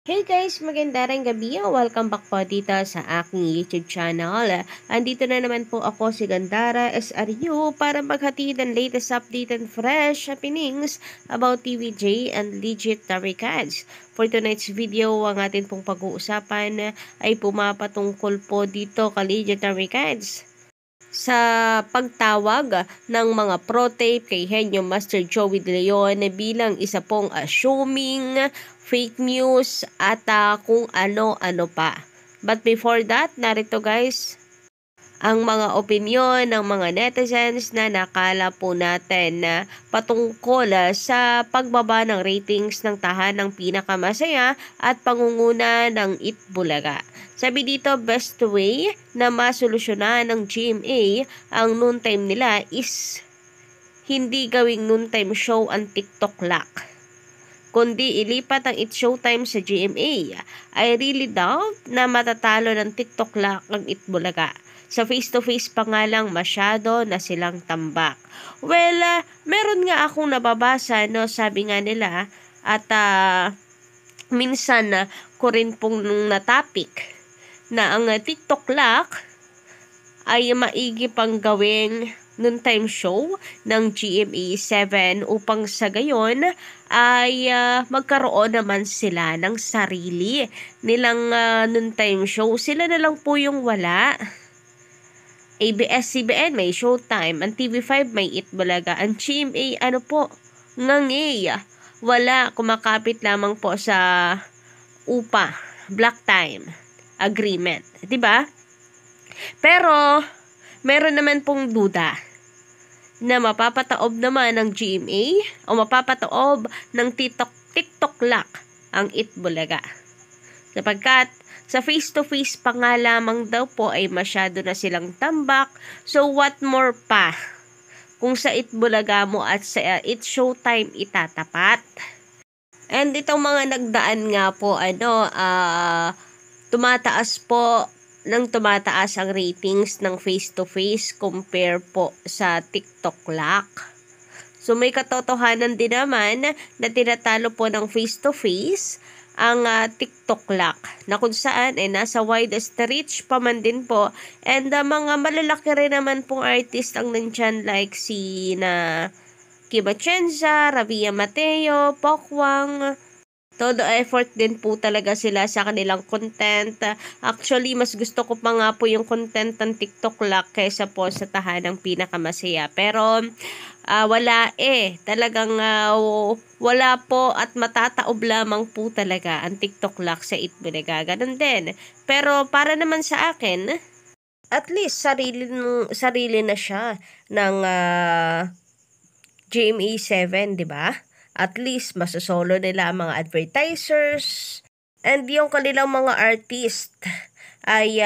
Hey guys, magandang gabi. Welcome back po dito sa aking YouTube channel. Andito na naman po ako si Gandara SRU para maghatid ang latest update and fresh happenings about TVJ and legit Tarikads. For tonight's video, ang atin pong pag-uusapan ay pumapatungkol po dito kay legit Tarikads sa pagtawag ng mga pro-tape kay Henyo Master Joey De Leon bilang isa pong assuming fake news at kung ano-ano pa. But before that, narito guys, ang mga opinyon ng mga netizens na nakala po natin na patungkol sa pagbaba ng ratings ng tahanang pinakamasaya at pangunguna ng Itbulaga. Sabi dito, best way na masolusyonan ng GMA ang noontime nila is hindi gawing noontime show ang TikTok lock, kundi ilipat ang It's Showtime sa GMA. I really doubt na matatalo ng TikTok lock ang Itbulaga. Sa face-to-face pa nga lang masyado na silang tambak. Well, meron nga akong nababasa, no, sabi nga nila, at minsan ko rin pong natapik na ang TikTok lock ay maigi pang gawing noontime show ng GMA7 upang sa gayon ay magkaroon naman sila ng sarili nilang noontime show. Sila na lang po yung wala. ABS-CBN may Showtime, ang TV5 may Itbulaga, ang GMA ano po, ngangay. Wala, kumakapit lamang po sa UPA, Black Time Agreement, 'di ba? Pero meron naman pong duda na mapapataob naman ng GMA o mapapataob ng TikTok lock ang Itbulaga. Sapagkat sa face-to-face pa nga lamang daw po ay masyado na silang tambak. So what more pa kung sa Itbulaga mo at sa It's Showtime itatapat? And itong mga nagdaan nga po, tumataas po tumataas ang ratings ng face-to-face compare po sa TikTok lock. So may katotohanan din naman na tinatalo po ng face-to-face ang TikTok lock, na kung saan nasa widest reach pa man din po, and mga malalaki rin naman pong artist ang nandyan like si Kim Atienza, Ravia Mateo, Pokwang. Todo effort din po talaga sila sa kanilang content. Actually, mas gusto ko pa nga po yung content ng TikTok lock kaysa po sa tahanang pinakamasaya. Pero wala talagang wala po at matataob lamang po talaga ang TikTok lock sa Itbulaga. Ganun din. Pero para naman sa akin, at least sarili na siya ng GMA7, di ba? At least masosolo nila ang mga advertisers, and yung kanilang mga artist ay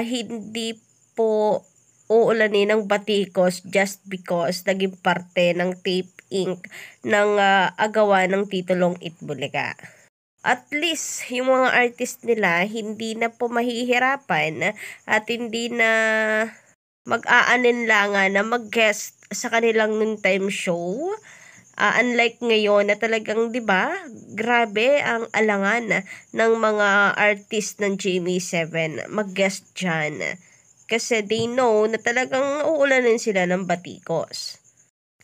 hindi po uulanin ng batikos just because naging parte ng Tape Inc. ng agawan ng titulong Itbulaga. At least yung mga artist nila hindi na po mahihirapan at hindi na mag-aaninlangan na mag-guest sa kanilang noontime show. Unlike ngayon na talagang, 'di ba, grabe ang alangan ng mga artist ng GMA7 mag-guest dyan. Kasi they know na talagang uulanin sila ng batikos.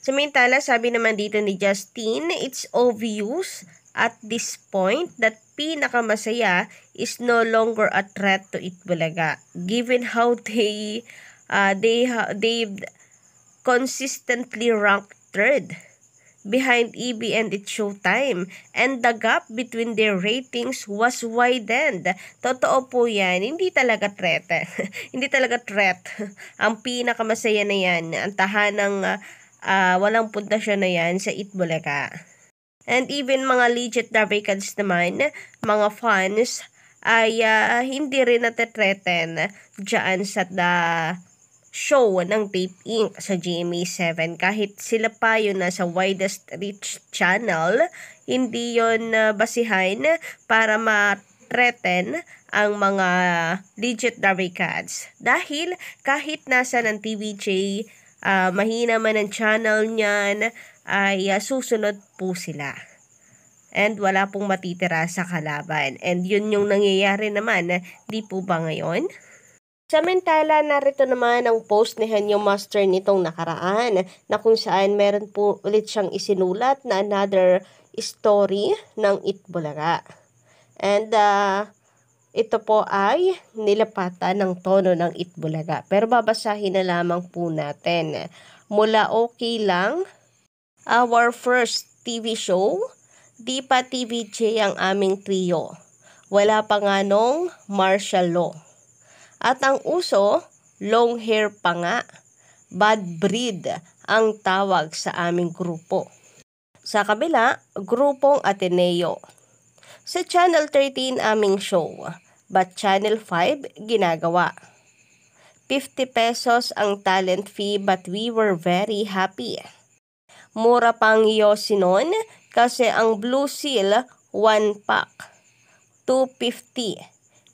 Samantala, sabi naman dito ni Justin, it's obvious at this point that pinakamasaya is no longer a threat to Itbulaga, given how they've consistently ranked third behind EB and It's Showtime, and the gap between their ratings was widened. Totoo po yan, hindi talaga threat. Hindi talaga threat. Ang pinakamasaya na yan, ang tahanang walang pundasyon na yan sa Itbulaga. And even mga legit Darvicans naman, mga fans, ay hindi rin natetreten dyan sa show ng Tape Inc. sa GMA7. Kahit sila pa yun nasa widest reach channel, hindi yun basihan para ma-threaten ang mga legit Darvicans. Dahil kahit nasa ng TVJ, mahina man ang channel niyan, ay susunod po sila. and wala pong matitira sa kalaban. And yun yung nangyayari naman, di po ba ngayon? Samantala, narito naman ang post ni Henyo Master nitong nakaraan na kung saan meron po ulit siyang isinulat na another story ng Itbulaga. And ito po ay nilapatan ng tono ng Itbulaga. Pero babasahin na lamang po natin. Mula okay lang, our first TV show, di pa TVJ ang aming trio. Wala pa nga nung martial law. At ang uso, long hair pa nga. Bad breed ang tawag sa aming grupo. Sa kabila, grupong Ateneo. Sa Channel 13 aming show, but Channel 5 ginagawa. 50 pesos ang talent fee but we were very happy. Mura pang yosi nun kasi ang Blue Seal 1 pack. 250.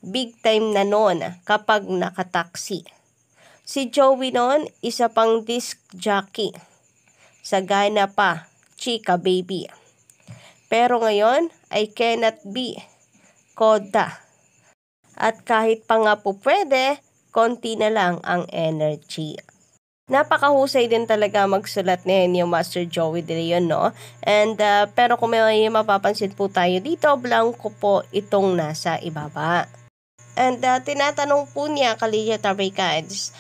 Big time na nun kapag nakataksi. Si Joey nun, isa pang disc jockey. Sagana pa, chika baby. Pero ngayon, I cannot be. Koda. At kahit pa nga po pwede, konti na lang ang energy. Napakahusay din talaga magsulat ni Henyo Master Joey De Leon, no? And pero kung may mapapansin po tayo dito, blanco po itong nasa ibaba. And tinatanong po niya Kalya Tarbaykads,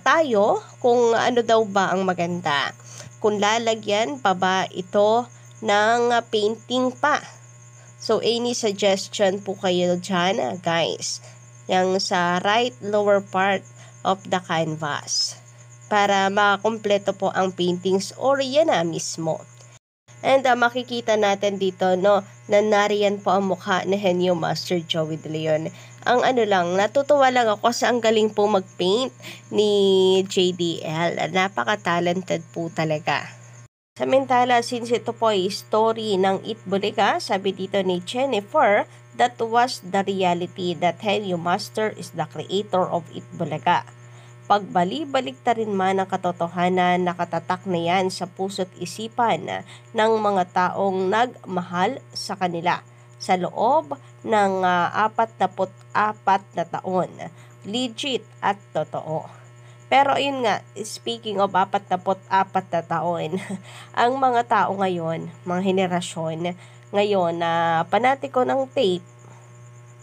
tayo kung ano daw ba ang maganda. Kung lalagyan pa ba ito ng painting pa. So any suggestion po kayo dyan guys. Yang sa right lower part of the canvas. Para makakompleto po ang paintings or yan na mismo. And makikita natin dito no, na nariyan po ang mukha ni Henyo Master Joey De Leon. Ang ano lang, natutuwa lang ako sa ang galing po mag-paint ni JDL. Napaka-talented po talaga. Samantala, since ito po ay story ng Itbulaga, sabi dito ni Jennifer, that was the reality that Henyo Master is the creator of Itbulaga. Pagbali-balik ta rin man ang katotohanan, nakatatak na yan sa puso't isipan ng mga taong nagmahal sa kanila sa loob ng 44 na taon. Legit at totoo. Pero ayun nga, speaking of 44 na taon, ang mga tao ngayon, mga henerasyon, ngayon na panatiko ng tape,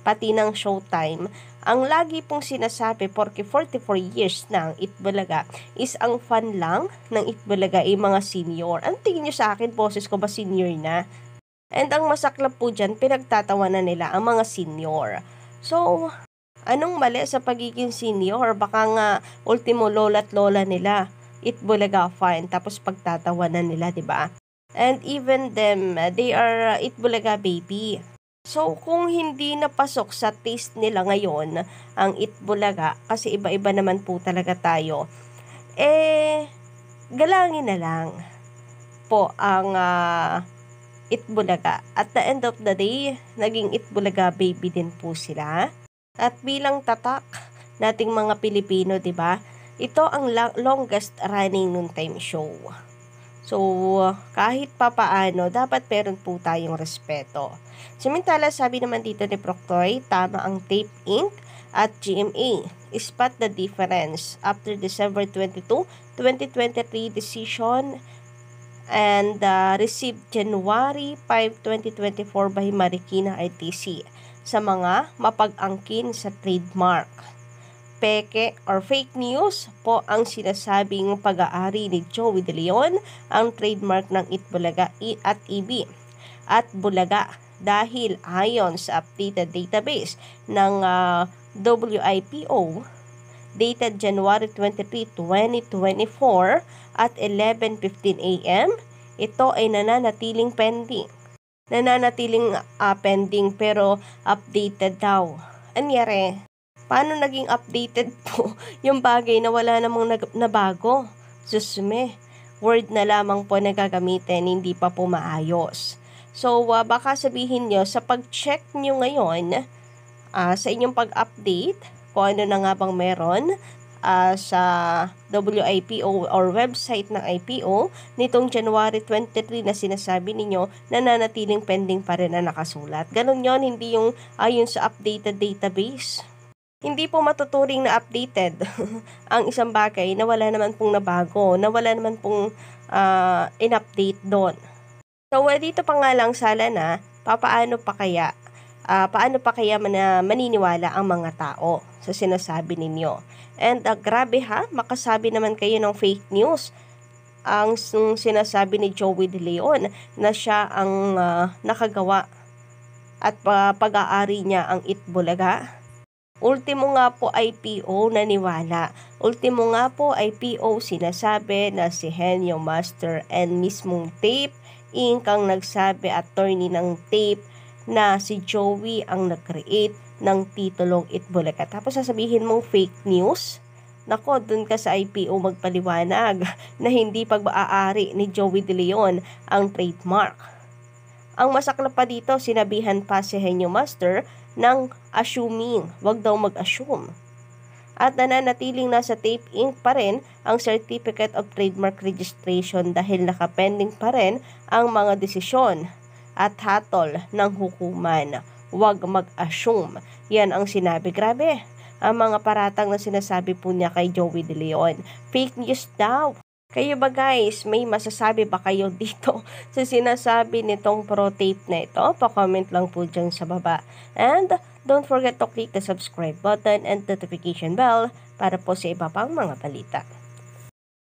pati ng Showtime, ang lagi pong sinasabi, porque 44 years na ang Itbulaga, is ang fan lang ng Itbulaga ay mga senior. Ang tingin nyo sa akin, boses ko ba senior na? And ang masaklap po dyan, pinagtatawanan nila ang mga senior. So, anong mali sa pagiging senior? Baka nga, ultimo lola't lola nila, Itbulaga fan, tapos pagtatawanan nila, diba? And even them, they are Itbulaga baby. So, kung hindi napasok sa taste nila ngayon ang Itbulaga, kasi iba-iba naman po talaga tayo, galangin na lang po ang Itbulaga. At the end of the day, naging Itbulaga baby din po sila. At bilang tatak nating mga Pilipino, 'di ba? Ito ang longest running noontime show. So, kahit papaano, dapat meron po tayong respeto. Samantala, sabi naman dito ni Proctoy, tama ang Tape Inc. at GMA. Spot the difference after December 22, 2023 decision and received January 5, 2024 by Marikina ITC sa mga mapag-angkin sa trademark. Peke or fake news po ang sinasabing pag-aari ni Joey De Leon ang trademark ng Itbulaga at EB at Bulaga dahil ayon sa updated database ng WIPO dated January 23, 2024 at 11:15 AM, ito ay nananatiling pending. Pending pero updated daw. Anyari? Paano naging updated po yung bagay na wala namang nabago? Susme, word na lamang po na gagamitin, hindi pa po maayos. So, baka sabihin nyo, sa pag-check nyo ngayon, sa inyong pag-update, kung ano na nga bang meron, sa WIPO or website ng IPO nitong January 23 na sinasabi ninyo nananatiling pending pa rin na nakasulat. Ganun yon, hindi yung ayon sa updated database. Hindi po matuturing na updated ang isang bagay na wala naman pong nabago, na wala naman pong in-update doon. So, dito pa nga lang sala na, paano pa kaya maniniwala ang mga tao sa sinasabi ninyo? And grabe ha, makasabi naman kayo ng fake news. Ang sinasabi ni Joey De Leon na siya ang nakagawa at pag-aari niya ang Itbulaga. Ultimo nga po IPO naniwala. Ultimo nga po IPO sinasabi na si Henyo Master and mismong Tape Inc. ang nagsabi, attorney ng Tape, na si Joey ang nag-create ng titulong Itbulaga. Tapos sasabihin mong fake news? Nako, dun ka sa IPO magpaliwanag na hindi pag-aari ni Joey De Leon ang trademark. Ang masaklap pa dito, sinabihan pa si Henyo Master ng assuming, wag daw mag-assume. At nananatiling nasa Tape Inc. pa rin ang Certificate of Trademark Registration dahil nakapending pa rin ang mga desisyon at hatol ng hukuman. Wag mag-assume. Yan ang sinabi. Grabe, ang mga paratang na sinasabi po niya kay Joey De Leon. Fake news daw. Kayo ba guys, may masasabi ba kayo dito sa sinasabi nitong pro tape na ito? Pa-comment lang po dyan sa baba. And don't forget to click the subscribe button and notification bell para po sa iba pang mga balita.